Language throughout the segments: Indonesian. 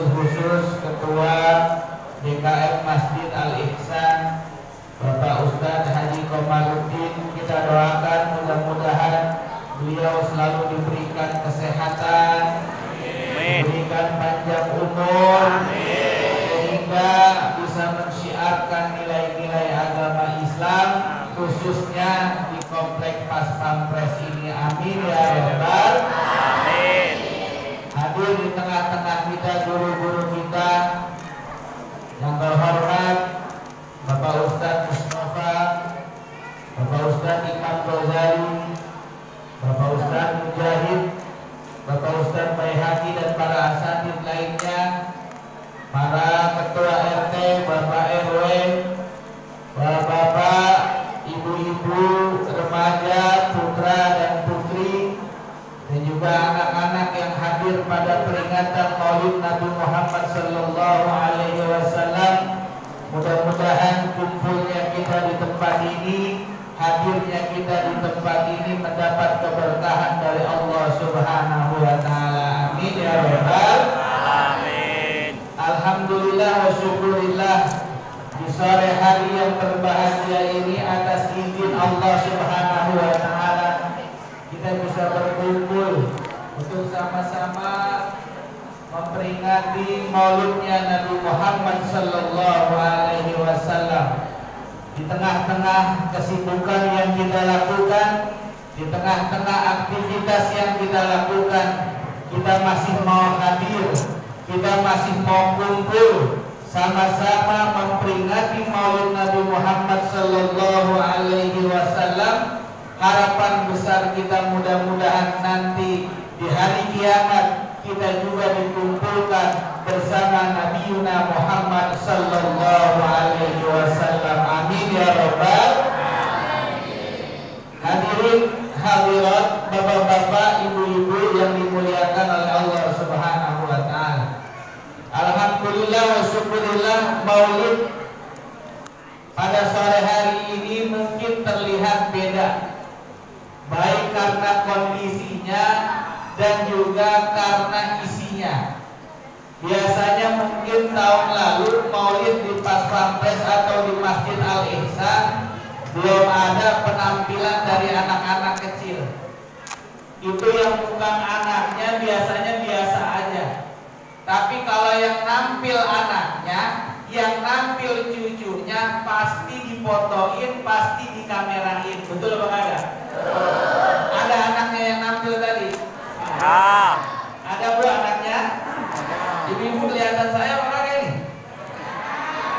wabil khusus Ketua DKM Masjid Al-Ihsan Bapak Ustadz Haji Komarudin. Kita doakan mudah-mudahan beliau selalu diberikan kesehatan, diberikan panjang umur, sehingga bisa mensyiarkan nilai-nilai agama Islam khususnya di komplek Pas Pampres ini. Amin ya rabbal alamin. Hadir di tengah-tengah kita guru-guru kita yang terhormat Bapak Ustadz Mustafa, Bapak Ustadz Imam Ghazali, Bapak Ustadz Mujahid, Bapak Ustadz Baihaqi dan para asatidz lainnya, para ketua RT, Bapak RW, Bapak, Ibu-ibu, remaja, putra dan putri, dan juga anak-anak yang hadir pada peringatan Maulid Nabi Muhammad Sallallahu Alaihi Wasallam. Mudah-mudahan kumpulnya kita di tempat ini, hadirnya kita di tempat ini mendapat keberkahan dari Allah Subhanahu wa Ta'ala. Amin ya rabbal alamin. Alhamdulillah wa syukurillah, di sore hari yang berbahagia ini atas izin Allah Subhanahu wa Ta'ala kita bisa berkumpul untuk sama-sama memperingati maulidnya Nabi Muhammad Sallallahu Alaihi Wasallam. Di tengah-tengah kesibukan yang kita lakukan, di tengah-tengah aktivitas yang kita lakukan, kita masih mau hadir, kita masih mau kumpul sama-sama memperingati Maulid Nabi Muhammad Sallallahu Alaihi Wasallam. Harapan besar kita mudah-mudahan nanti di hari kiamat kita juga dikumpulkan bersama Nabi Muhammad Sallallahu Alaihi Wasallam. Amin ya rabbal alamin. Hadirin hadirat, bapak-bapak, ibu-ibu yang dimuliakan oleh Allah Subhanahu wa Ta'ala. Alhamdulillah wa syukurillah, maulid pada sore hari ini mungkin terlihat beda, baik karena kondisinya dan juga karena isinya. Biasanya mungkin tahun lalu maulid di Pas Pampres atau di Masjid Al-Ihsan belum ada penampilan dari anak-anak kecil. Itu yang bukan anaknya biasanya biasa aja. Tapi kalau yang nampil anaknya, yang nampil cucunya pasti difotoin, pasti dikamerain. Betul apa enggak? Ada anaknya yang nampil tadi? Ada bu anaknya? Ibu-ibu kelihatan saya apa kagak ini?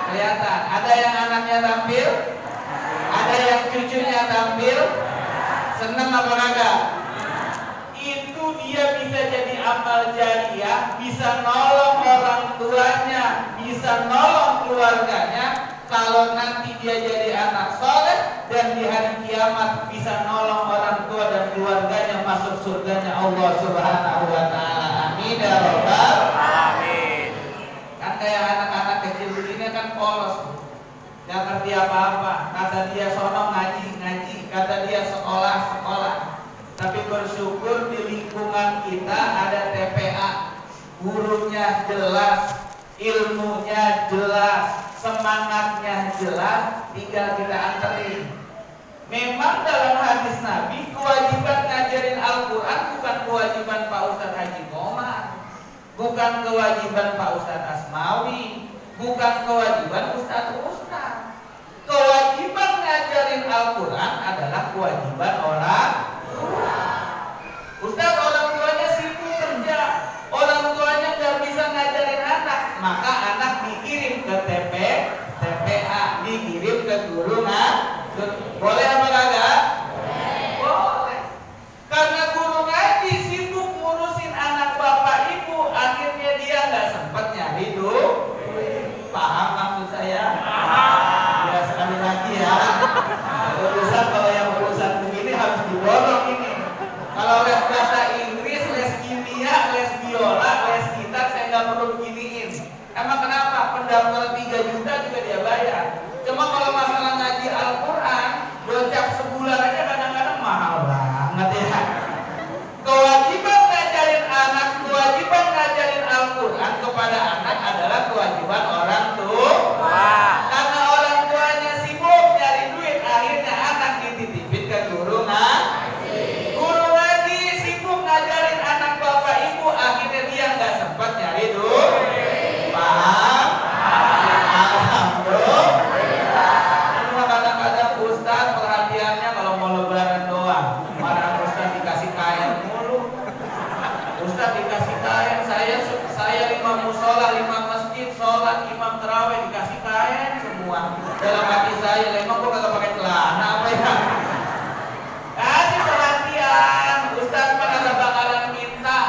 Kelihatan. Ada yang anaknya tampil? Ada yang cucunya tampil? Senang apa kagak? Itu dia bisa jadi amal jariah, bisa nolong orang tuanya, bisa nolong keluarganya. Kalau nanti dia jadi anak soleh dan di hari kiamat bisa nolong orang tua dan keluarganya masuk surganya Allah Subhanahu wa Ta'ala. Amin ya rabbal alamin. Kan kayak anak-anak kecil begini kan polos, gak ngerti apa-apa. Kata dia sono ngaji, kata dia sekolah. Tapi bersyukur di lingkungan kita ada TPA, gurunya jelas, ilmunya jelas, semangatnya jelas, tinggal kita anterin. Memang dalam hadis Nabi kewajiban ngajarin Al-Quran bukan kewajiban Pak Ustadz Haji Komar, bukan kewajiban Pak Ustadz Asmawi, bukan kewajiban Ustadz. Kewajiban ngajarin Al-Quran adalah kewajiban orang tua. Ustadz orang tuanya sibuk kerja, orang tuanya nggak bisa ngajarin anak, maka anak dikirim ke TPA, dikirim ke guru. Boleh apa kagak? Boleh. Karena guru ngaji sibuk ngurusin anak bapak ibu, akhirnya dia nggak sempat nyari duit. Paham maksud saya? Ya sekali lagi ya. Urusan kalau yang urusan begini harus diborong ini. Kalau les bahasa Inggris, les kimia, les biola, les gitar, saya nggak perlu beginiin. Emang kenapa? Pendaftaran 3 juta juga dia bayar. Cuma kalau masalah ngaji Al-Quran, gocap sebulan aja kadang-kadang mahal banget ya. Kewajiban ngajarin anak, kewajiban ngajarin Al-Quran kepada anak mah. Dalam hati saya, emang gua kagak pakai celana apa ya? Kasih perhatian, Ustaz mah kagak bakalan minta.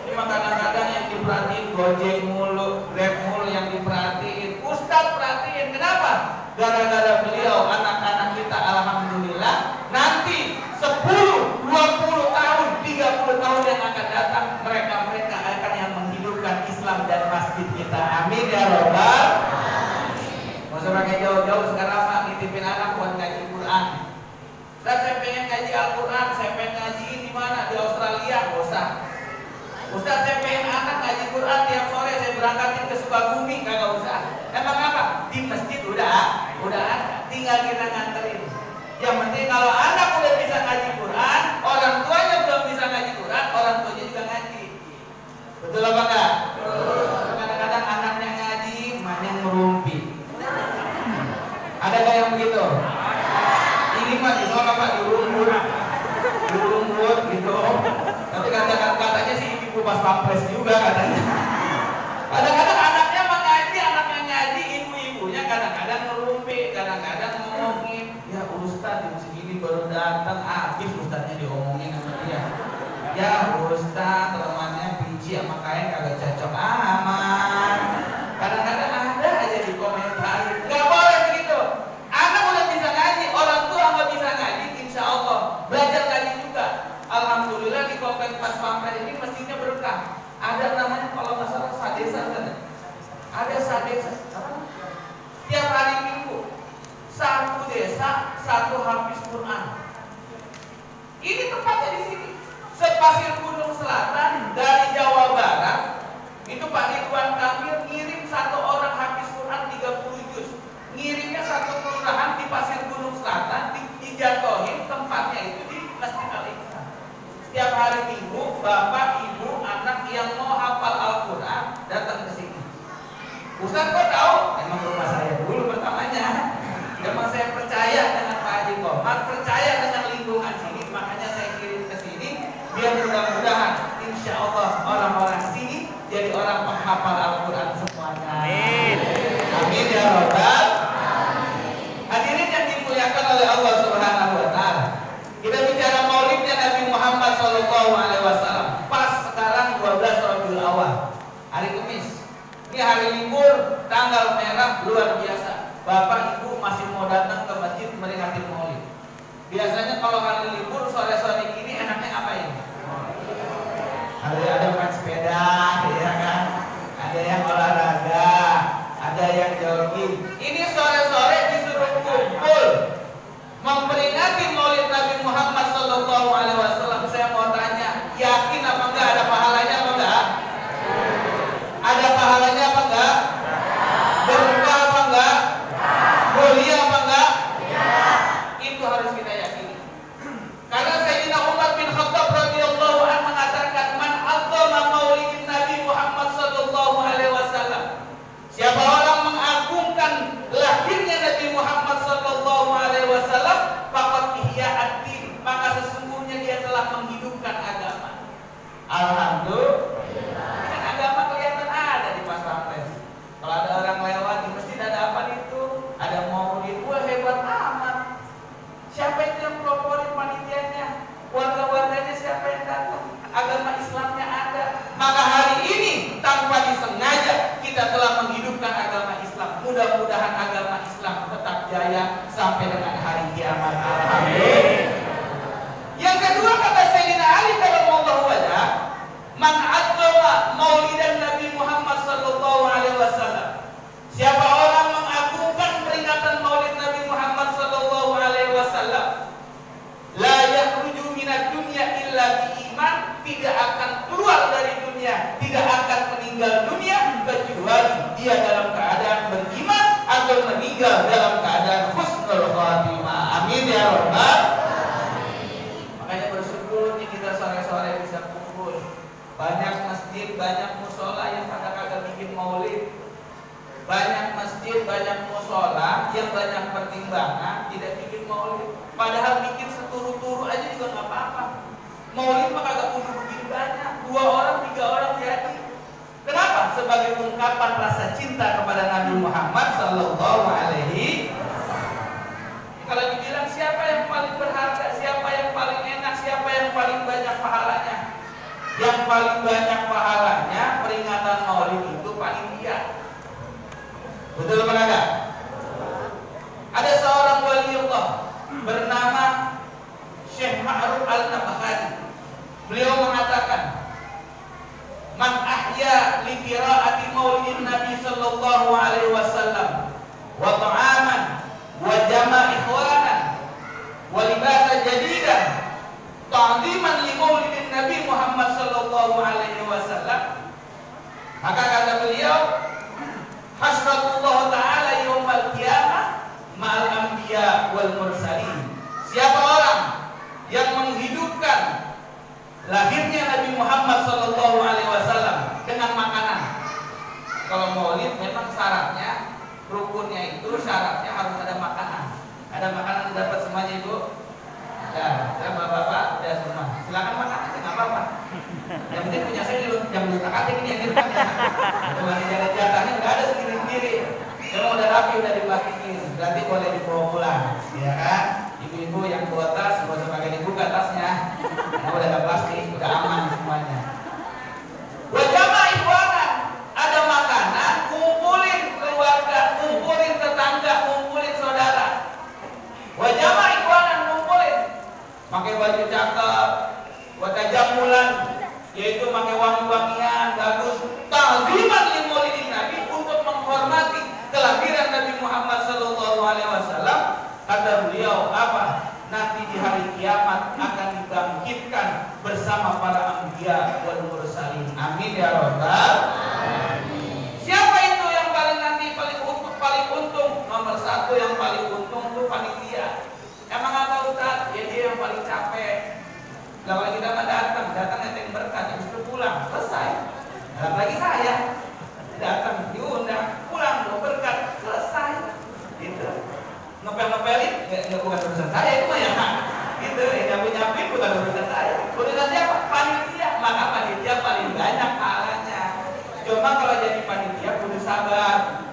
Cuma kadang-kadang yang diperhatiin Gojek mulu, Grab mulu yang diperhatiin. Ustaz perhatiin, kenapa? Gara-gara beliau, anak-anak kita alhamdulillah nanti 10, 20 tahun, 30 tahun yang akan datang, mereka akan yang menghidupkan Islam dan masjid kita. Amin ya robbal. Nggak usah pakai jauh-jauh sekarang Pak, nitipin anak buat ngaji Quran. Ustaz, saya pengen ngaji Al-Quran, saya pengen ngaji di mana? Di Australia, nggak usah. Ustaz, saya pengen anak ngaji Quran tiap sore, saya berangkatin ke Sukabumi, kagak usah. Emang apa? Di masjid udah ada, tinggal kita nganterin. Yang penting kalau anak udah bisa ngaji Quran, orang tuanya belum bisa ngaji Quran, orang tuanya juga ngaji. Betul apa enggak? Kadang-kadang anaknya ngaji, emaknya ngerumpi. Ada gak yang begitu? Ini mah di sana Pak, di rumput gitu. Tapi katanya sih ibu pas pampres juga katanya. Kadang-kadang anaknya ngaji, ibu-ibunya kadang-kadang ngerumpi, kadang-kadang ngomongin, ya Ustaz jam segini baru datang, habis Ustaznya diomongin sama dia. Ya Ustaz, temannya biji sama kain kagak cocok aman. Kadang-kadang ada aja di komentar. Gak boleh begitu. Anak udah bisa ngaji, orang tua nggak bisa ngaji, insya Allah belajar ngaji juga. Alhamdulillah di komplek pas pampres ini masjidnya berkah. Ada namanya kalau nggak salah sadesa kan? Ada sadesa. Tiap hari Minggu satu desa, satu hafiz Quran. Ini tempatnya di sini. Sepasir Gunung Selatan dari Jawa Barat. Itu Pak Ridwan Kamil ngirim satu orang hafiz Quran 30 juz. Ngirimnya satu kelurahan di Pasir Gunung Selatan, dijatuhin tempatnya itu di Masjid Al-Ikhsan. Setiap hari Minggu, bapak, ibu, anak yang mau hafal Al-Quran datang ke sini. Ustaz kok tahu? Emang rumah saya dulu pertamanya. Emang saya percaya dengan Pak Haji Komar, percaya dengan lingkungan sini, makanya saya kirim ke sini biar mudah-mudahan insya Allah orang-orang sini jadi orang penghafal Al-Quran semuanya. Amin. Amin ya robbal. Hadirin yang dimuliakan oleh Allah Subhanahu wa taala. Kita bicara maulidnya Nabi Muhammad SAW. Pas sekarang 12 Rabiul Awal, hari Kamis. Ini hari libur, tanggal merah luar biasa. Bapak ibu masih mau datang ke masjid meringati maulid. Biasanya kalau hari libur sore-sore ini enaknya apa ya? Ada main sepeda, ya kan? Ada yang olahraga, ada yang jogging. Ini sore-sore disuruh kumpul memperingati maulid Nabi Muhammad SAW. Saya mau tanya, yakin apa enggak ada pahalanya apa enggak? Ada pahalanya apa enggak? Berkah apa enggak? Mulia apa enggak? Itu harus kita yakini. Karena Sayyidina Umar bin Khattab radhiyallahu anhu mengatakan, man azzama maulidin Nabi Muhammad sallallahu alaihi wasallam. Siapa orang mengagungkan lahirnya Nabi Muhammad sallallahu alaihi wasallam, faqad ihya'ad-din, maka sesungguhnya dia telah menghidupkan agama. Alhamdulillah. Kan agama kelihatan ada di pas pampres. Kalau ada orang lewat di masjid ada apa itu? Ada maulid, wah hebat amat. Siapa itu yang proponin panitianya? Warga-warganya siapa yang datang? Agama Islamnya ada. Maka hari ini tanpa disengaja kita telah menghidupkan agama Islam. Mudah-mudahan agama Islam tetap jaya sampai dengan hari kiamat. Amin. Yang kedua kata Sayyidina Ali radhiyallahu anhu, man azzama maulidan Nabi Muhammad sallallahu alaihi wasallam. Siapa orang mengagungkan peringatan maulid Nabi Muhammad sallallahu alaihi wasallam, la yakhruju minad dunya illa biiman, tidak akan keluar dari dunia, tidak akan meninggal dunia kecuali dia dalam keadaan beriman atau meninggal dalam keadaan husnul khatimah. Amin ya rabbal. Makanya bersyukur nih kita sore-sore bisa kumpul. Banyak masjid, banyak musola yang pada kagak bikin maulid. Banyak masjid, banyak musola yang banyak pertimbangan tidak bikin maulid. Padahal bikin seturu-turu aja juga nggak apa-apa. Maulid mah kagak kudu begini banyak, 2 orang, 3 orang jadi. Kenapa? Sebagai ungkapan rasa cinta kepada Nabi Muhammad sallallahu alaihi paling banyak pahalanya peringatan Maulid itu panitia. Betul apa enggak? Ada seorang waliullah bernama Syekh Ma'ruf Al-Nabhani. Beliau mengatakan, "Man ahya li qiraati maulidin Nabi sallallahu alaihi wasallam wa ta'aman wa jama' ikhwanan wa libasa jadidan ta'ziman li maulidin Nabi Muhammad sallallahu alaihi wasallam." Maka kata beliau, "Hasratullah ta'ala yaumal qiyamah ma'al anbiya wal mursalin." Siapa orang yang menghidupkan lahirnya Nabi Muhammad sallallahu alaihi wasallam dengan makanan. Kalau maulid memang syaratnya, rukunnya itu syaratnya harus ada makanan. Ada makanan dapat semuanya Ibu? Ya, saya bapak-bapak udah semua. Silakan makan aja nggak apa-apa. Yang penting punya saya yang letak aja ini yang di depan ya. Cuma jatahnya nggak ada sendiri-sendiri. Memang udah rapi, udah diplastikin. Berarti boleh dibawa pulang, ya kan? Ibu-ibu yang bawa tas, nggak usah pakai dibuka tasnya. Karena udah ada plastik, udah aman semuanya. Wajama ikhwanan, ada makanan, kumpulin keluarga, kumpulin tetangga, kumpulin saudara. Wajama ikhwanan, kumpulin. Pakai baju cakep, watajamulan, yaitu pakai wangi-wangian, bagus. Ta'ziman li maulidin Nabi, untuk menghormati kelahiran Nabi Muhammad sallallahu alaihi wasallam. Kata beliau apa? Nanti di hari kiamat akan dibangkitkan bersama para anbiya wal mursalin. Amin ya rabbal alamin. Siapa itu yang paling untung? Nomor satu yang paling untung itu panitia. Emang apa Ustaz? Ya dia yang paling capek. Kalau kita nggak datang yang berkat, justru pulang, selesai. Dan lagi saya datang diundang, pulang bawa berkat, selesai. Gitu. Ngepel-ngepelin, nggak bukan urusan saya itu mah ya, gitu. Nyapu-nyapuin bukan urusan saya. Urusan siapa? Panitia. Maka panitia paling banyak pahalanya. Cuma kalau jadi panitia kudu sabar.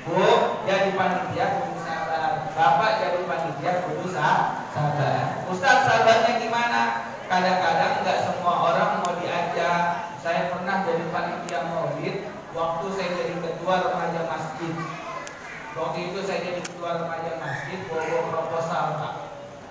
Bu, jadi panitia kudu sabar. Bapak jadi panitia kudu sabar. Ustaz, sabarnya gimana? Kadang-kadang nggak semua orang mau diajak. Saya pernah jadi panitia maulid waktu saya jadi ketua remaja masjid. Waktu itu saya jadi ketua remaja masjid, bawa proposal Pak,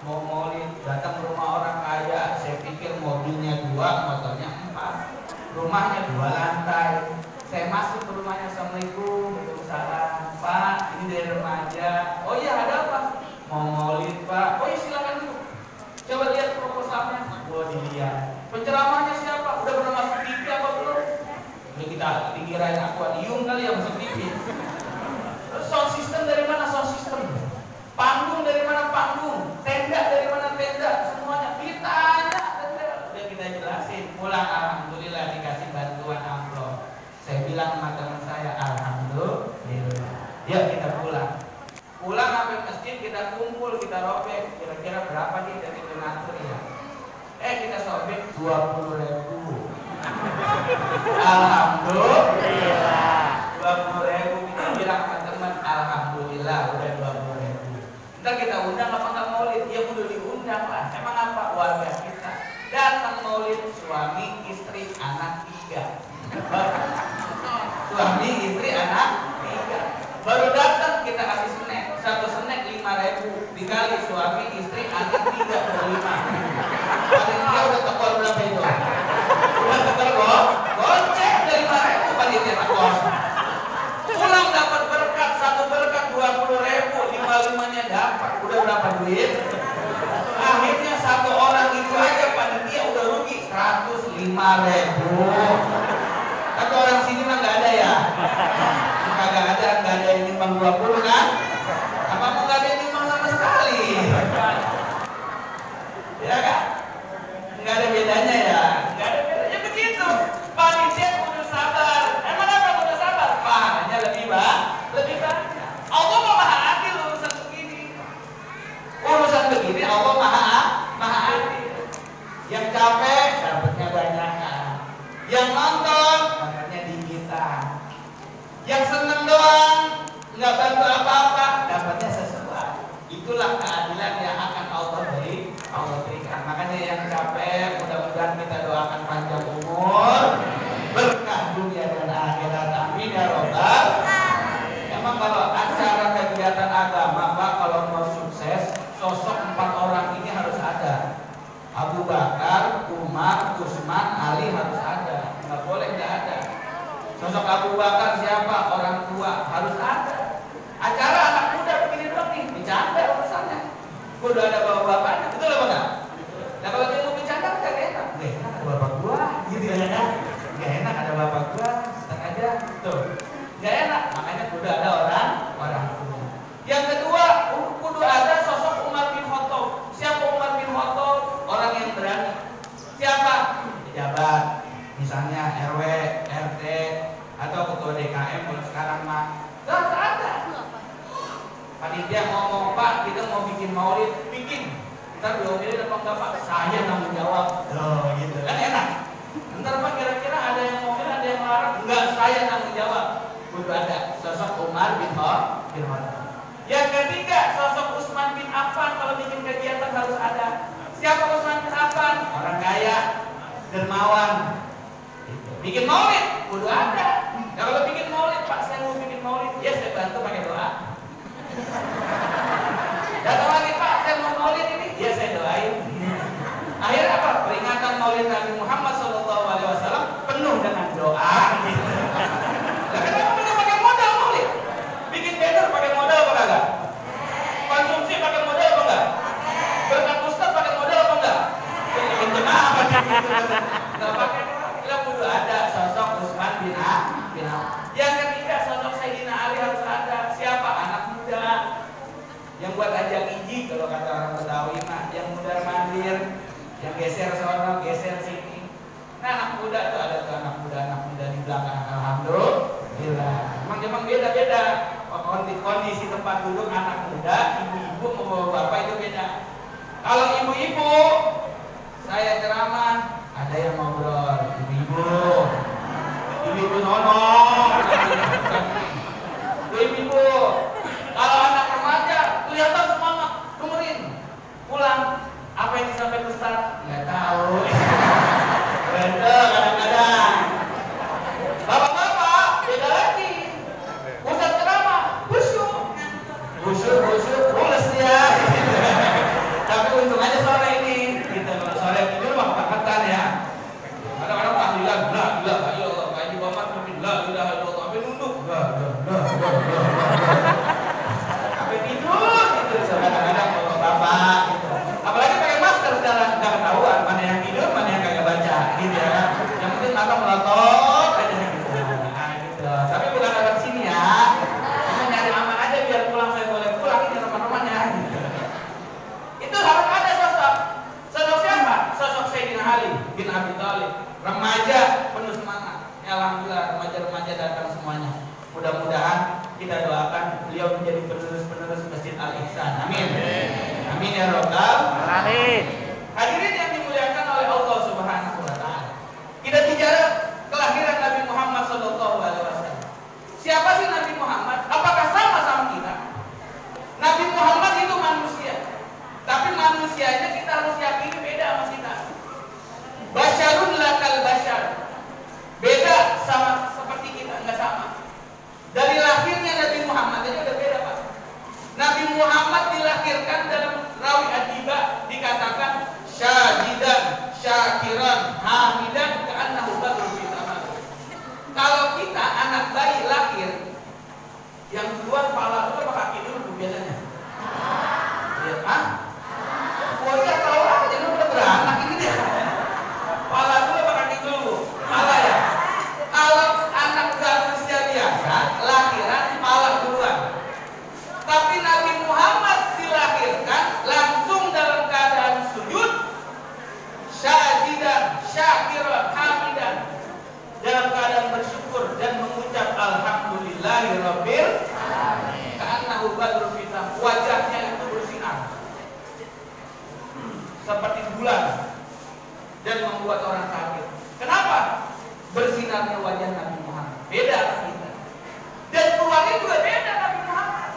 mau maulid, datang ke rumah orang kaya. Saya pikir mobilnya 2, motornya 4, rumahnya 2 lantai. Saya masuk ke rumahnya, "Assalamualaikum, waalaikumsalam Pak, ini dari remaja." "Oh iya, ada apa?" "Mau maulid Pak." "Oh iya, silakan dulu. Coba lihat proposalnya." Gua dilihat. "Penceramahnya siapa? Udah pernah masuk TV apa belum?" Udah kita dikirain akuarium kali ya masuk TV. Sound system dari mana? Sound system. Panggung dari mana? Panggung. Tenda dari mana? Tenda. Semuanya ditanya. Udah kita jelasin. Pulang, alhamdulillah dikasih bantuan amplop. Saya bilang sama teman saya, alhamdulillah. Yuk kita pulang. Pulang sampai masjid, kita kumpul, kita robek. Kira-kira berapa nih dari donatur ya? Kita sobek 20.000. Alhamdulillah. 20.000 kita bilang sama teman, alhamdulillah udah 20.000. Ntar kita undang apa nggak maulid? Ya udah diundang lah. Emang apa? Warga kita datang maulid, suami, istri, anak 3. Suami, istri, anak 3. Baru datang kita kasih snack. Satu snack 5.000 dikali suami, istri, anak 3 per 5. Panitia udah tekor berapa itu? Udah tekor kok? Gocek dari 5.000 panitia tekor. Pulang dapat berkat, satu berkat 20.000, 5-5-nya dapat. Udah berapa duit? Akhirnya satu orang itu aja panitia udah rugi 105.000. Kata orang sini mah nggak ada ya? Nggak ada yang nimbang 20 kan? Apa mau nggak ada yang nimbang sama sekali? Ya kan? Nggak ada bedanya ya? Nggak ada bedanya begitu. Panitia kudu sabar. Emang apa kudu sabar? Pahalanya lebih banyak. Allah maha adil urusan begini. Urusan begini Allah maha adil. Yang capek dapatnya banyak. Yang nonton dapatnya digital. Yang seneng doang nggak bantu apa-apa Sosok Abu Bakar siapa? Orang tua harus ada. Acara anak muda begini doang nih, bercanda urusannya. Udah ada bapak-bapaknya, betul apa enggak? Nah kalau dia mau bercanda kan enak. Gak enak ada bapak gua, gitu ya kan? Gak enak ada bapak gua, setengah aja. Tuh, gak enak. Makanya udah ada orang tua. Yang kedua, kudu ada sosok Umar bin Khattab. Siapa Umar bin Khattab? Orang yang berani. Siapa? Pejabat. Misalnya RW, RT, atau ketua DKM kalau sekarang mah gak ada. Panitia ngomong, Pak, kita mau bikin maulid, bikin. Ntar diomelin apa enggak Pak? Saya tanggung jawab. Loh, gitu kan enak. Ntar Pak kira-kira ada yang ngomel, ada yang larang? Enggak, saya tanggung jawab. Kudu ada sosok Umar bin Khattab. Yang ketiga, sosok Utsman bin Affan. Kalau bikin kegiatan harus ada. Siapa Utsman bin Affan? Orang kaya, dermawan. Bikin maulid, kudu ada. Nah kalau bikin maulid, Pak saya mau bikin maulid, ya saya bantu pakai doa. Datang lagi Pak, saya mau maulid ini, ya saya doain. Akhirnya apa? Peringatan maulid Nabi Muhammad SAW penuh dengan doa. Nah, kenapa kita pakai modal maulid? Bikin banner pakai modal apa enggak? Konsumsi pakai modal apa enggak? Berkat ustaz pakai modal apa enggak? Bikin jemaah pakai enggak pakai. Kudu ada sosok Utsman bin Affan. Yang ketiga, sosok Sayyidina Ali harus ada. Siapa? Anak muda yang buat ajak iji kalau kata orang Betawi mah, yang mudar mandir, yang geser sono, geser sini. Nah anak muda tuh ada tuh anak muda di belakang. Alhamdulillah. Memang beda-beda kondisi tempat duduk anak muda, ibu-ibu mau bawa bapak itu beda. Kalau ibu-ibu, saya ceramah, ada yang ngobrol, ibu-ibu nonong, ibu-ibu. Kalau anak remaja kelihatan semangat, dengerin, pulang apa yang disampaikan Ustaz? Nggak tahu. Beda kadang-kadang. Bapak-bapak beda lagi. Ustaz ceramah, khusyuk, pules dia. Tapi untung aja sore ini, kita kalau sore tidur mah kebangetan ya. Kadang-kadang tahlilan, la ilaha illallah, kayak di Muhammad mungkin la ilaha illallah, sampai nunduk, sampai tidur gitu. Kadang-kadang bapak gitu. Apalagi pakai masker sekarang, nggak ketahuan mana yang tidur, mana yang kagak baca, gitu ya. Yang penting mata melotot aja gitu. Nah, gitu. Tapi bukan lewat sini ya. Cuma nyari aman aja biar pulang saya boleh pulang ini teman-temannya. Gitu. Itu harus ada sosok. Sosok siapa? Sosok Sayyidina Ali bin Abi Thalib. Remaja penuh semangat. Ya, alhamdulillah remaja-remaja datang semuanya. Mudah-mudahan kita doakan beliau menjadi penerus-penerus Masjid Al-Ihsan. Amin. Amin ya Rabbal alamin. Hadirin yang dimuliakan oleh Allah Subhanahu wa taala. Kita bicara kelahiran Nabi Muhammad SAW. Siapa sih Nabi Muhammad? Apakah sama kita? Nabi Muhammad itu manusia. Tapi manusianya kita harus yakini beda sama kita. Basyarun lakal basyar. Beda sama seperti kita, enggak sama. Dari lahirnya Nabi Muhammad aja udah beda, Pak. Nabi Muhammad dilahirkan dalam rawi Ad-Diba dikatakan syahidan, syakiran, hamidan ka'annahu badrun fi zaman. Kalau kita anak bayi lahir yang keluar kepala itu apa kaki dulu biasanya? Ya, Bocah tahu aja lu udah beranak ini dia. Kepala dulu apa kaki dulu? Kepala ya. Kalau anak manusia biasa lahiran kepala duluan. Tapi Nabi Muhammad dilahirkan langsung dalam keadaan sujud, syahidan, syakiran, hamidan, dalam keadaan bersyukur dan mengucap alhamdulillahirabbil alamin. Ka'annahu badrun fi syams. Wajahnya itu bersinar seperti bulan dan membuat orang kaget. Kenapa? Bersinarnya wajah Nabi Muhammad beda kita. Dan keluarnya juga beda Nabi Muhammad.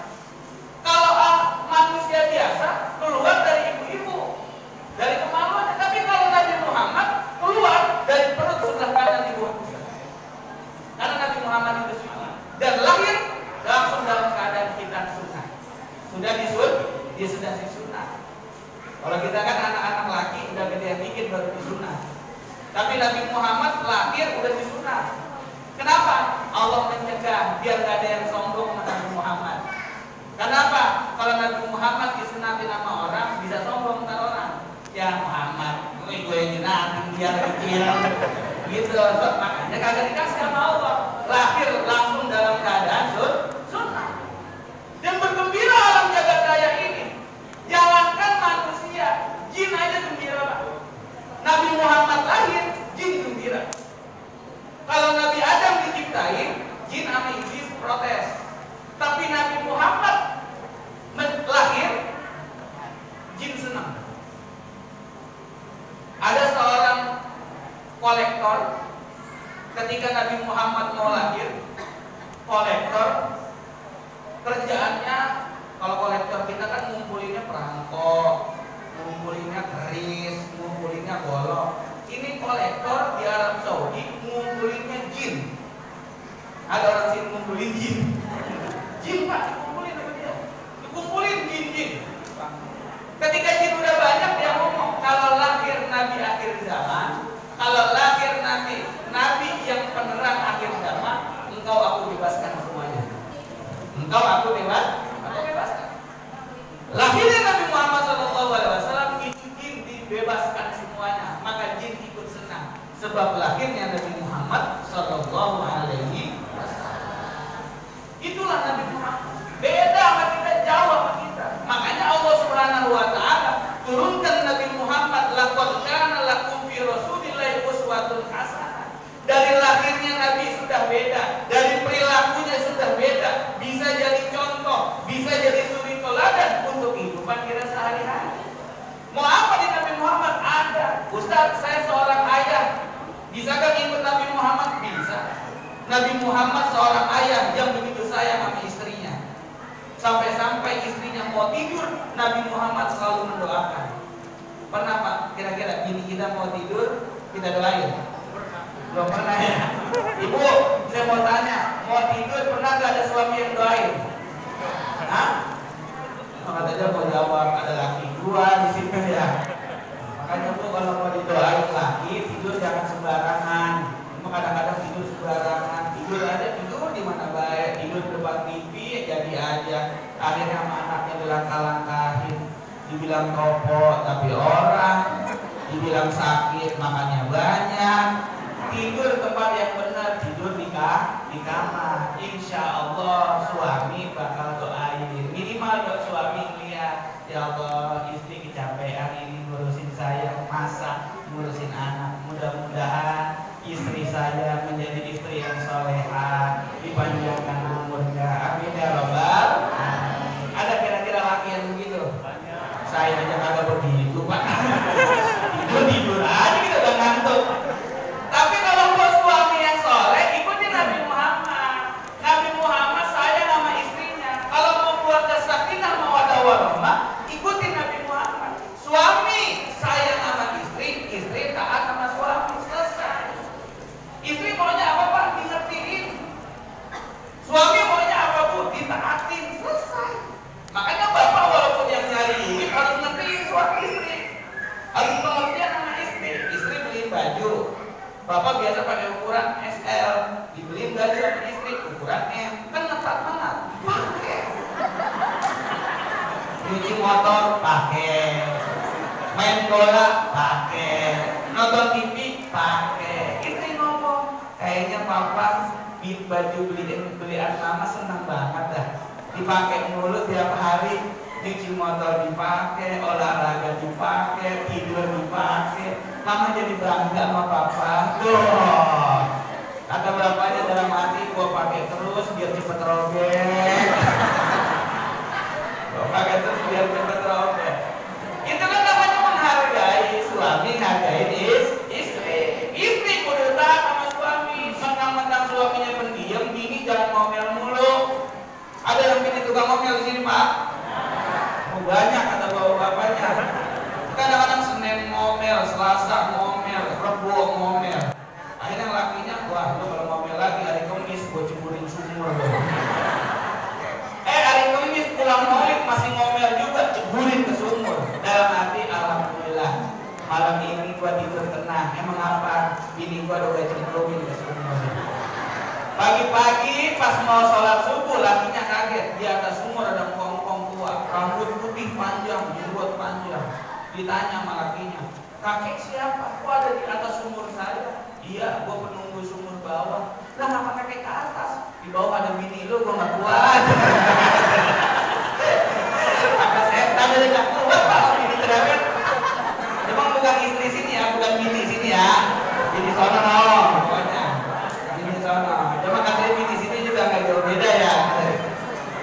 Kalau manusia biasa keluar dari ibu-ibu, dari kemaluannya. Tapi kalau Nabi Muhammad keluar dari perut sebelah kanan ibu. Karena Nabi Muhammad itu suci dan lahir langsung dalam keadaan khitan sunnah. Sudah disunah. Kalau kita kan anak-anak laki udah gedean dikit baru disunah. Tapi Nabi Muhammad lahir udah disunah. Kenapa? Allah mencegah biar gak ada yang sombong sama Nabi Muhammad. Kenapa? Kalau Nabi Muhammad disunati nama orang bisa sombong ntar orang. Ya Muhammad, gue yang nabi dia kecil. Gitu, makanya kagak dikasih sama Allah. Lahir langsung dalam keadaan sunnah. Dan bergembira alam jagat raya ini. Jangankan manusia, jin aja gembira Pak. Nabi Muhammad lahir, jin gembira. Kalau Nabi Adam diciptain, jin sama iblis protes. Tapi Nabi Muhammad lahir, jin senang. Ada seorang kolektor, ketika Nabi Muhammad mau lahir, kolektor kerjaannya, kalau kolektor kita kan ngumpulinnya perangko, ngumpulinnya keris, ngumpulinnya golok. Ini kolektor di Arab Saudi ngumpulinnya jin. Ada orang sini ngumpulin jin. Jin Pak, dikumpulin sama dia. Dikumpulin jin-jin. Ketika jin udah banyak dia ngomong, kalau lahir Nabi akhir zaman, kalau lahir Nabi yang penerang akhir zaman, engkau aku bebaskan semuanya. Engkau aku bebaskan. Lahirnya Nabi Muhammad SAW itu jin dibebaskan semuanya, maka jin ikut senang sebab lahirnya Nabi Muhammad SAW. Itulah Nabi Muhammad. Beda sama kita, jauh sama kita. Makanya Allah Subhanahu wa taala turunkan Nabi Muhammad, laqad kana lakum fi rasulillahi uswatun hasanah. Dari lahirnya Nabi sudah beda, dari perilakunya sudah beda, bisa jadi contoh, bisa jadi suri teladan untuk kehidupan kita sehari-hari. Mau apa di Nabi Muhammad? Ada. Ustaz, saya seorang ayah, bisakah ikut Nabi Muhammad? Bisa. Nabi Muhammad seorang ayah yang begitu sayang sama istrinya. Sampai-sampai istrinya mau tidur, Nabi Muhammad selalu mendoakan. Pernah Pak, kira-kira bini kita mau tidur, kita doain? Belum pernah ya? Ibu, saya mau tanya, mau tidur pernah gak ada suami yang doain? Hah? Maka aja mau jawab, ada laki dua di situ ya. Makanya Bu, kalau mau didoain laki, tidur jangan sembarangan. Kadang-kadang tidur sembarangan, tidur aja, tidur di mana baik, tidur depan TV jadi aja. Akhirnya sama anaknya dilangkah-langkahin, dibilang rokok tapi orang, dibilang sakit makannya banyak. Tidur tempat yang benar, tidur di kamar. Insya Allah suami bakal doain. Minimal ya suami lihat, ya Allah istri kecapean ini ngurusin saya, masak, ngurusin anak. Mudah-mudahan istri saya menjadi istri yang soleha, dipanjangkan umurnya. Amin ya Rabbal. Ada kira-kira laki yang begitu? Saya aja kagak begitu Pak. Tidur aja kita udah ngantuk. Tapi kalau mau suami yang soleh, ikuti Nabi Muhammad. Nabi Muhammad sayang sama istrinya. Kalau mau keluarga sakinah mawaddah warahmah, ikuti Nabi Muhammad. Suami sayang sama istri, istri taat sama suami. Selesai. Istri maunya apa Pak? Dingertiin. Suami maunya apa Bu? Ditaatin. Selesai. Makanya Bapak walaupun yang nyari ini harus ngertiin suami istri. Harus pengertian sama istri. Istri beliin baju, Bapak biasa pakai ukuran SL, dibeliin baju sama istri ukuran M. Kan ngetat banget. Pakai. Cuci motor pakai. Main bola pakai. Nonton TV pakai. Istri ngomong, kayaknya Papa baju belian Mama senang banget dah. Dipakai mulu tiap hari, cuci motor dipakai, olahraga dipakai, tidur dipakai. Mama jadi bangga sama Papa. Tuh, kata bapaknya dalam hati, gua pakai terus biar cepet robek. Gua pakai terus biar cepet robek. Itu kan namanya menghargai suami, menghargai istri. Istri kudu taat sama suami. Mentang-mentang suaminya pendiam, bini jangan ngomel mulu. Ada yang bini tukang ngomel di sini Pak? Oh, banyak kata bapak-bapaknya. Kadang-kadang Senin ngomel, Selasa ngomel, Rebo ngomel. Akhirnya lakinya, wah lu kalau ngomel lagi hari Kamis gue ceburin sumur. Hari Kamis pulang Maulid masih ngomel juga, ceburin ke sumur. Dalam hati alhamdulillah malam ini gue tidur tenang. Emang apa? Bini gue udah cemplungin ke sumur. Pagi-pagi pas mau sholat subuh, lakinya kaget. Di atas sumur ada kongkong tua, rambut putih panjang, jenggot panjang. Ditanya sama lakinya, kakek siapa? Kok ada di atas sumur saya? Iya, gua penunggu sumur bawah. Lah ngapa kakek ke atas? Di bawah ada bini lu, gua nggak kuat. Kata setan dari nggak kuat kalau bini cerewet. Emang bukan istri sini ya, bukan bini sini ya. Bini sono pokoknya. Bini sono. Cuma katanya bini sini juga nggak jauh beda ya.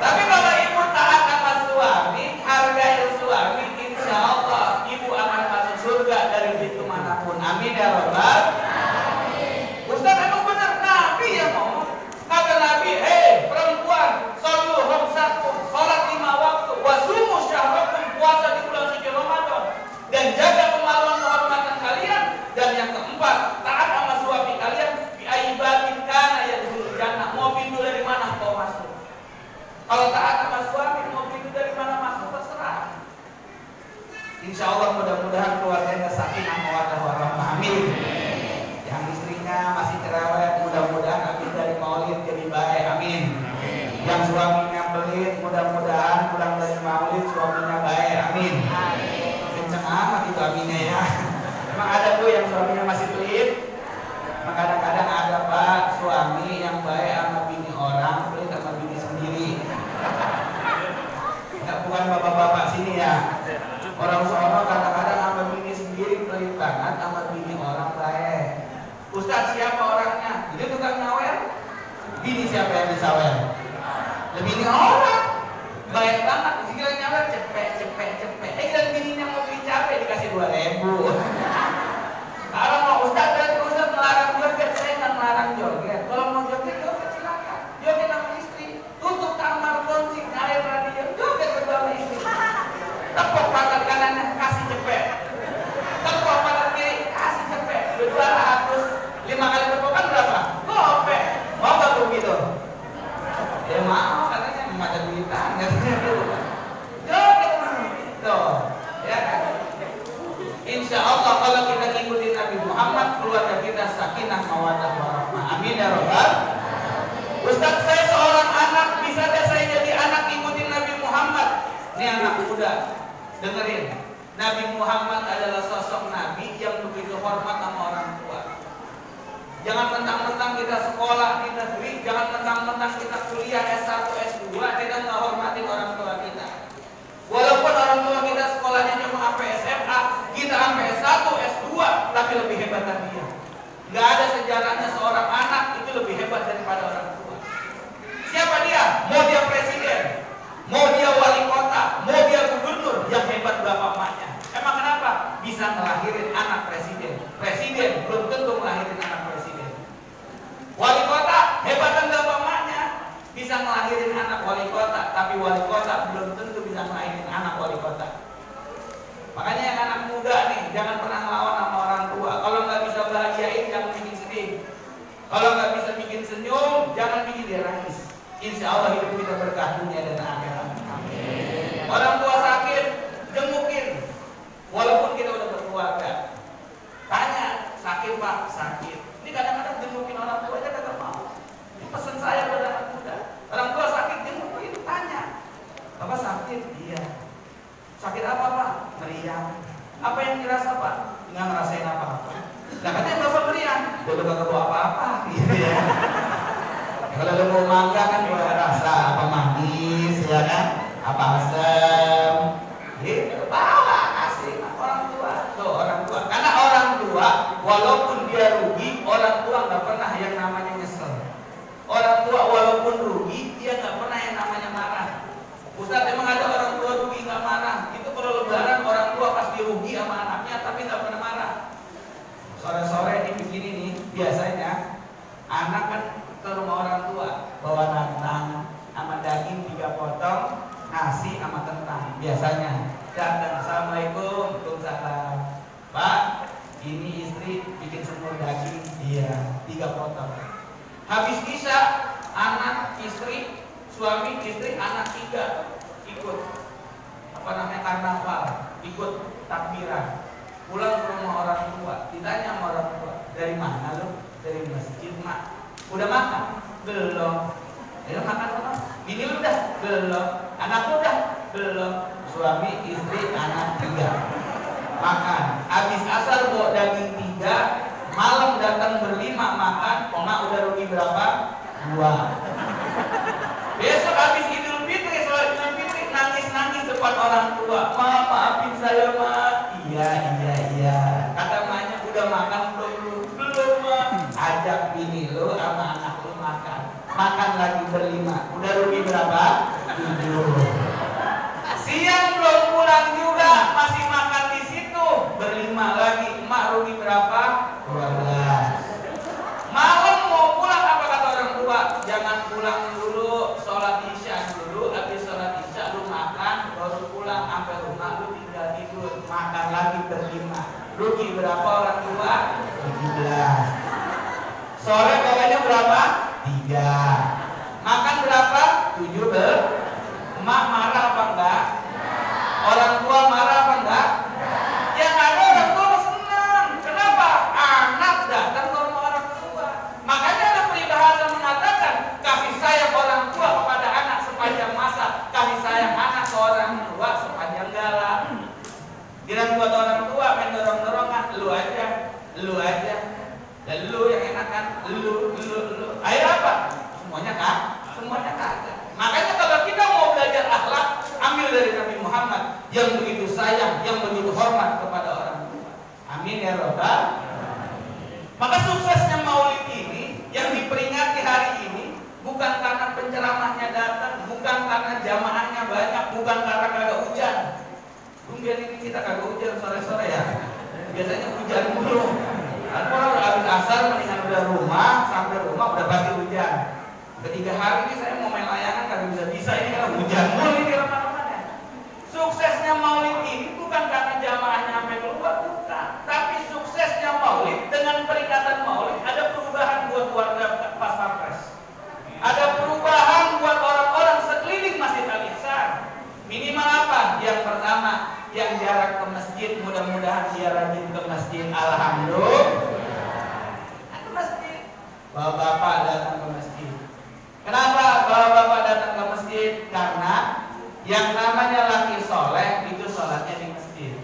Tapi kalau ibu taat sama suami, hargai suami, insya Allah ibu akan masuk surga dari pintu manapun. Amin ya Rabbal. Ustaz emang benar Nabi yang ngomong. Kata Nabi, perempuan, sallu khamsakum, salat 5 waktu, wasumu syahrakum, puasa di bulan suci Ramadan, dan jaga kemaluan kehormatan kalian. Dan yang keempat, taat sama suami kalian, bi aibatin kana yadkhulul jannah. Mau pintu dari mana kau masuk? Kalau taat sama suami, mau pintu dari mana masuk terserah. Insya Allah mudah-mudahan keluarganya sakinah mawaddah warahmah. Amin. Yang istrinya masih cerewet, mudah-mudahan habis dari maulid jadi baik. Amin. Yang suaminya pelit, mudah-mudahan pulang dari maulid suaminya baik. Amin. Kenceng amat itu aminnya ya. Emang ada tuh yang suaminya masih pelit? Kadang-kadang ada pak suami yang baik sama bini orang, pelit sama bini sendiri. Enggak, bukan bapak-bapak sini ya. Orang sono kadang-kadang sama bini sendiri pelit banget, sama bini orang baik. Ustaz siapa orangnya? Itu tukang ngawel. Bini siapa yang disawel? Lebih bini orang. Baik banget. Sekiranya nyawel cepet. Dan bininya mau beli capek dikasih 2.000. Kalau mau Ustaz dan Ustaz melarang joget, saya nggak melarang joget. Kalau mau joget silakan. Joget sama istri. Tutup kamar kunci, nyalain radio, joget berdua sama istri. Tepuk pantat kanannya, kasih cepet. Tepuk pantat kiri, kasih cepet. 200. 5 kali tepukan berapa? Gopek. Mau gak tuh gitu? Ya mau, katanya macam duitan. Joget gitu. Ya kan? Insya Allah kalau kita ngikutin Nabi Muhammad, keluarga kita sakinah mawaddah warahmah. Amin ya Rabbal. Ustaz, saya seorang anak, bisa deh saya jadi anak ngikutin Nabi Muhammad. Ini anak muda, dengerin. Nabi Muhammad adalah sosok Nabi yang begitu hormat sama orang tua. Jangan mentang-mentang kita sekolah di negeri, jangan mentang-mentang kita kuliah S1, S2, kita nggak hormatin orang tua kita. Walaupun orang tua kita sekolahnya cuma sampai SMA, kita sampai S1, S2, tapi lebih hebat dari dia. Nggak ada sejarahnya seorang anak itu lebih hebat daripada orang tua. Siapa dia? Mau dia presiden, mau dia wali kota, mau dia gubernur, yang hebat bapak emaknya. Emang kenapa? Bisa ngelahirin anak presiden. Presiden belum tentu ngelahirin anak presiden. Wali kota, hebatan bapak emaknya. Bisa ngelahirin anak wali kota, tapi wali kota belum tentu bisa ngelahirin anak wali kota. Makanya yang anak muda nih, jangan pernah ngelawan sama orang tua. Kalau nggak bisa bahagiain, jangan bikin sedih. Kalau nggak bisa bikin senyum, jangan bikin dia nangis. Insya Allah hidup kita berkah dunia dan akhirat. Amin. Orang tua sakit, jengukin. Walaupun kita udah berkeluarga, tanya, sakit pak? Sakit. Ini kadang-kadang jengukin orang tua aja kagak mau. Ini pesan saya buat anak muda. Orang tua sakit, jengukin, tanya. Bapak sakit? Iya. Sakit apa pak? Meriang. Apa yang dirasa pak? Nggak ngerasain apa-apa. Nah katanya bapak meriang, udah kagak bawa apa-apa. Gitu ya. Kalau lu mau mangga kan juga rasa apa manis, ya kan? Apa asam? Gitu. Bawa kasih orang tua. Tuh orang tua. Karena orang tua, walaupun dia rugi, orang tua nggak pernah yang namanya nyesel. Orang tua walaupun rugi, dia nggak pernah yang namanya marah. Ustaz, emang ada orang tua rugi nggak marah? Itu kalau lebaran orang tua pasti rugi sama anaknya, tapi nggak pernah marah. Sore-sore ini begini nih, biasanya anak kan ke rumah orang tua bawa nantang sama daging 3 potong, nasi sama kentang biasanya. Dan assalamualaikum, waalaikumsalam. Pak, ini istri bikin semur daging, iya 3 potong. Habis isya, anak, istri, suami, istri, anak 3 ikut apa namanya karnaval, ikut takbiran. Pulang ke rumah orang tua, ditanya sama orang tua, dari mana lu? Dari masjid mak. Udah makan? Belum. Ayo makan apa? Bini lu udah? Belum. Anak lu udah? Belum. Suami, istri, anak 3. Makan. Habis asar bawa daging 3, malam datang berlima makan, emak udah rugi berapa? 2. Besok habis Idul Fitri, sholat Idul Fitri, nangis-nangis depan orang tua. Ma, maafin saya, Ma. Iya. Kata emaknya, udah makan belum? Belum, Ma. Ajak bini lu sama anak lu makan. Makan lagi berlima. Udah rugi berapa? 7. Siang belum pulang juga, masih makan di situ. Berlima lagi. Emak rugi berapa? 12. Malam mau pulang, apa kata orang tua? Jangan pulang dulu, sholat isya dulu. Habis sholat isya lu makan, baru pulang. Sampai rumah lu tinggal tidur. Makan lagi berlima. Rugi berapa orang tua? 17. Sore bawanya berapa? 3. Makan berapa? 7. Emak marah apa enggak? Orang tua marah apa enggak? Yang ada orang tua senang. Kenapa? Anak datang ke rumah orang tua. Makanya ada peribahasa mengatakan, kasih sayang orang tua kepada anak sepanjang masa, kasih sayang anak ke orang tua sepanjang galah. Jangan buat orang tua main dorong-dorongan, lu aja. Dan lu yang enakan, lu. Akhirnya apa? Semuanya kagak. Makanya kalau kita mau belajar akhlak, ambil dari Nabi Muhammad yang begitu sayang, yang begitu hormat kepada orang tua. Amin ya Rabbal. Maka suksesnya Maulid ini yang diperingati hari ini bukan karena penceramahnya datang, bukan karena jamaahnya banyak, bukan karena kagak hujan. Kemudian ini kita kagak hujan sore-sore ya. Biasanya hujan mulu. Orang udah habis asar, mendingan udah sampai rumah udah pasti hujan. Ketiga hari ini saya mau main layangan kagak bisa ini karena hujan mulu ini kemana-mana. Suksesnya Maulid ini bukan karena jamaahnya sampai keluar, bukan. Tapi suksesnya Maulid dengan peringatan Maulid ada perubahan buat warga pas pampres. Ada perubahan buat orang-orang sekeliling Masjid Al-Ihsan. Minimal apa? Yang pertama, yang jarak ke masjid mudah-mudahan dia rajin ke masjid. Alhamdulillah. Ke masjid. Bapak-bapak datang ke masjid. Kenapa bapak-bapak datang ke masjid? Karena yang namanya laki soleh itu sholatnya di masjid.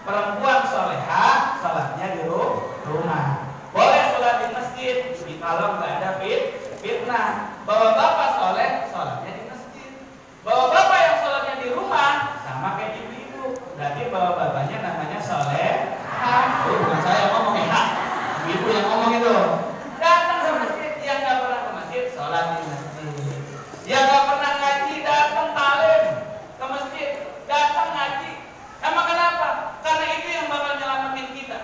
Perempuan soleha sholatnya di rumah. Boleh sholat di masjid kalau nggak ada fitnah. Bapak-bapak soleh sholatnya di masjid. Bapak-bapak yang sholatnya di rumah sama kayak ibu-ibu. Berarti bapak-bapaknya namanya soleh. Bukan saya ngomong ya. Ibu yang ngomong itu. Datang ke masjid, yang nggak pernah ke masjid sholat di masjid. Yang nggak pernah ngaji datang talim ke masjid, datang ngaji. Emang kenapa? Karena itu yang bakal nyelamatin kita.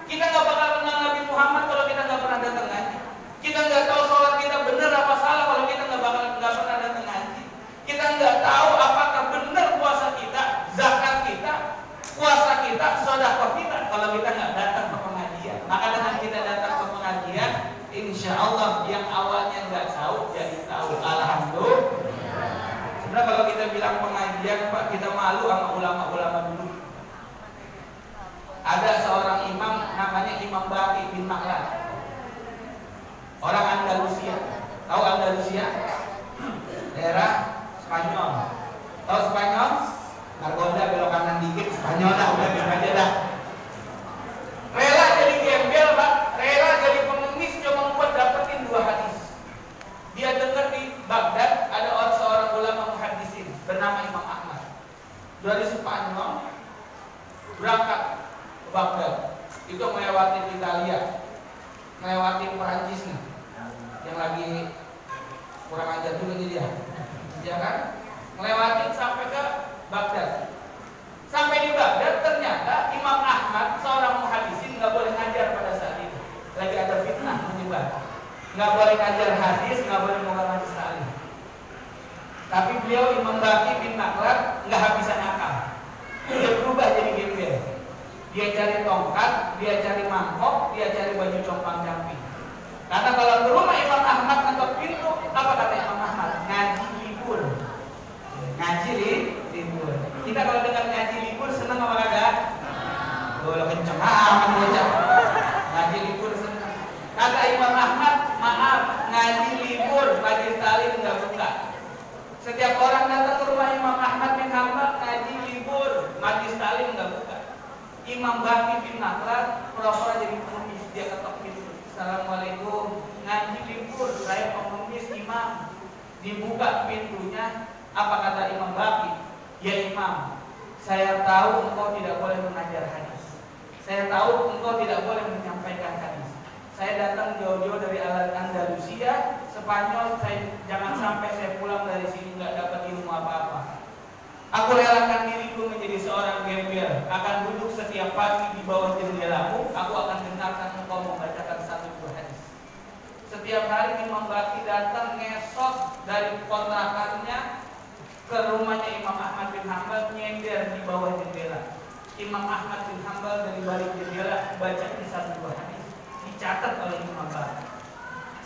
Kita nggak bakal kenal Nabi Muhammad kalau kita nggak pernah datang ngaji. Kita nggak tahu sholat kita benar apa salah kalau kita nggak pernah datang ngaji. Kita nggak tahu apakah benar puasa kita, zakat kita, puasa kita, sedekah kita kalau kita nggak datang ke pengajian. Maka dengan kita datang ke pengajian, insya Allah yang awalnya nggak tahu jadi tahu. Alhamdulillah. Sebenarnya kalau kita bilang pengajian, Pak, kita malu sama ulama-ulama dulu. Ada seorang imam namanya Imam Baqi bin Makhlad, orang Andalusia. Tahu Andalusia? Daerah Spanyol. Tahu Spanyol? Margonda belok kanan dikit, Spanyol dah, udah gitu aja dah. Rela jadi gembel, Pak. Rela jadi pengemis cuma buat dapetin 2 hadis. Dia dengar di Baghdad ada seorang ulama muhaddisin bernama Imam Ahmad. Dari Spanyol berangkat ke Baghdad. Itu melewati Italia, melewati Perancis nih, yang lagi kurang ajar juga nih dia, ya kan? Melewati sampai ke Baghdad. Sampai di Baghdad ternyata Imam Ahmad seorang muhaddisin nggak boleh ngajar pada saat itu. Lagi ada fitnah menyebar. Nggak boleh ngajar hadis, nggak boleh mengajar sekali. Tapi beliau Imam Baqi bin Makhlad nggak habisan akal. Dia berubah jadi gembel. Dia cari tongkat, dia cari mangkok, dia cari baju compang-camping. Karena kalau ke rumah Imam Ahmad ngetok pintu, apa kata Imam Ahmad? Ngaji libur. Ngaji libur. Kita kalau dengar ngaji libur senang apa kagak? Lo kenceng amat bocah. Ngaji libur senang. Kata Imam Ahmad, maaf, ngaji libur taklim nggak buka. Setiap orang datang ke rumah Imam Ahmad bin Hanbal ngaji libur, majlis taklim nggak buka. Imam Baqi bin Makhlad pura-pura jadi pengemis, dia ketok pintu. Assalamualaikum, ngaji libur, saya pengemis imam. Dibuka pintunya, apa kata Imam Baqi? Ya Imam, saya tahu engkau tidak boleh mengajar hadis. Saya tahu engkau tidak boleh menyampaikan hadis. Saya datang jauh-jauh dari Andalusia, Spanyol. Jangan sampai saya pulang dari sini nggak dapat ilmu apa-apa. Aku relakan diriku menjadi seorang gembel, akan duduk setiap pagi di bawah jendelamu. Aku akan dengarkan engkau membacakan satu buah hadis. Setiap hari Imam Baqi datang ngesot dari kontrakannya ke rumahnya Imam Ahmad bin Hanbal, nyender di bawah jendela. Imam Ahmad bin Hanbal dari balik jendela bacain satu buah hadis, dicatat oleh Imam Baqi.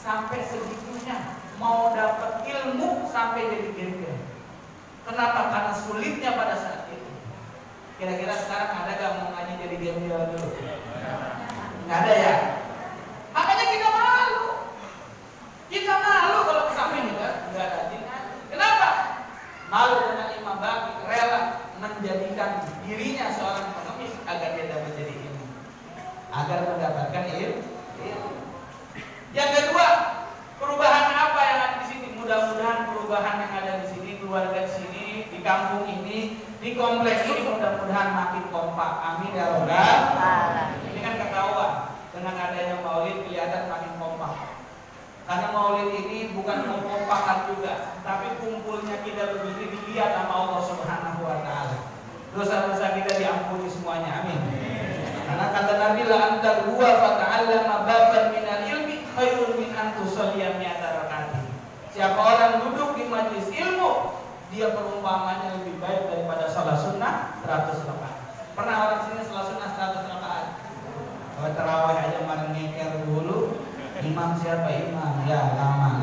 Sampai segitunya mau dapat ilmu sampai jadi gembel. Kenapa? Karena sulitnya pada saat itu. Kira-kira sekarang ada gak mau ngaji jadi gembel dulu? Nggak ada ya. Makanya kita malu. Kita malu kalau kesamping juga nggak rajin ngaji. Kenapa? Malu dengan Imam Baqi rela menjadikan dirinya seorang pengemis agar dia dapat jadi ilmu, agar mendapatkan ilmu. Yang kedua, perubahan apa yang ada di sini? Mudah-mudahan perubahan yang ada di sini, keluarga di sini, di kampung ini, di kompleks ini mudah-mudahan makin kompak. Amin ya Rabbal alamin. Ini kan ketahuan dengan adanya maulid kelihatan makin kompak. Karena maulid ini bukan kekompakan juga, tapi kumpulnya kita begini dilihat sama Allah Subhanahu wa taala. Dosa-dosa kita diampuni semuanya. Amin. Karena kata Nabi la anta huwa fata'allama baban minal ilmi khairun min an tusalliya mi'ata rakaat. Siapa orang duduk di majelis ilmu, dia perumpamannya lebih baik daripada salat sunnah 100 rakaat. Pernah orang sini salat sunnah 100 rakaat? Kalau tarawih aja malah ngeker dulu. Imam siapa imam? Ya lama.